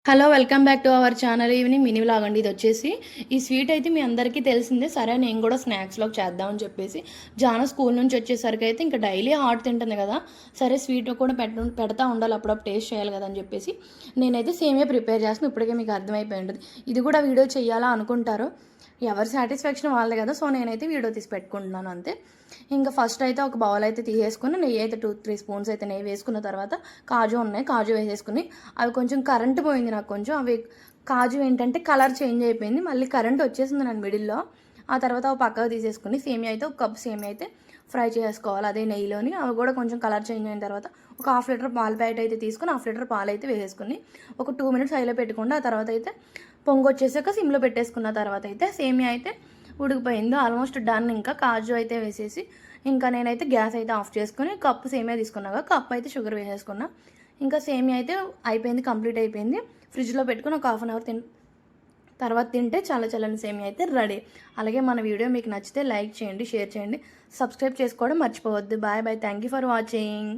Hello welcome back to our channel evening mini vlog అండి. ఇది వచ్చేసి ఈ స్వీట్ అయితే మీ అందరికీ తెలిసిందే. సరే నేను కూడా స్నాక్స్లోకి చేద్దామని చెప్పేసి జాన స్కూల్ నుంచి వచ్చేసరికి అయితే ఇంకా డైలీ హాట్ తింటుంది కదా, సరే స్వీట్ కూడా పెడతా ఉండాలి, అప్పుడప్పుడు టేస్ట్ చేయాలి కదా అని చెప్పేసి నేనైతే సేమే ప్రిపేర్ చేస్తాను. ఇప్పటికే మీకు అర్థమైపోయి ఉంటుంది. ఇది కూడా వీడియో చేయాలా అనుకుంటారు, ఎవరి సాటిస్ఫాక్షన్ వాళ్ళే కదా. సో నేనైతే వీడియో తీసి పెట్టుకుంటున్నాను అంతే. ఇంకా ఫస్ట్ అయితే ఒక బౌల్ అయితే తీసేసుకుని నెయ్యి అయితే 2-3 స్పూన్స్ అయితే నెయ్యి వేసుకున్న తర్వాత కాజు ఉన్నాయి, కాజు వేసేసుకుని అవి కొంచెం కరెంట్ పోయింది నాకు. కొంచెం అవి కాజు ఏంటంటే కలర్ చేంజ్ అయిపోయింది, మళ్ళీ కరెంట్ వచ్చేసింది నాకు మిడిల్లో. ఆ తర్వాత ఒక పక్కకు తీసేసుకుని సేమియా అయితే ఒక కప్పు సేమియా అయితే ఫ్రై చేసుకోవాలి అదే నెయ్యిలోని. అవి కూడా కొంచెం కలర్ చేంజ్ అయిన తర్వాత ఒక 1/2 లీటర్ పాల ప్యాకెట్ అయితే తీసుకుని 1/2 లీటర్ పాలు అయితే వేసేసుకుని ఒక 2 మినిట్స్ హైలో పెట్టుకోండి. ఆ తర్వాత అయితే పొంగు వచ్చేసాక సిమ్లో పెట్టేసుకున్న తర్వాత అయితే సేమియా అయితే ఉడికిపోయింది, ఆల్మోస్ట్ డన్. ఇంకా కాజు అయితే వేసేసి ఇంకా నేనైతే గ్యాస్ అయితే ఆఫ్ చేసుకుని కప్పు సేమియా తీసుకున్నాగా కప్పు అయితే షుగర్ వేసేసుకున్నా. ఇంకా సేమియా అయితే అయిపోయింది, కంప్లీట్ అయిపోయింది. ఫ్రిడ్జ్లో పెట్టుకుని ఒక 1/2 అవర్ తర్వాత తింటే చాలా చల్లని సేమియా అయితే రెడీ. అలాగే మన వీడియో మీకు నచ్చితే లైక్ చేయండి, షేర్ చేయండి, సబ్స్క్రైబ్ చేసుకోవడం మర్చిపోవద్దు. Bye bye, thank you for watching.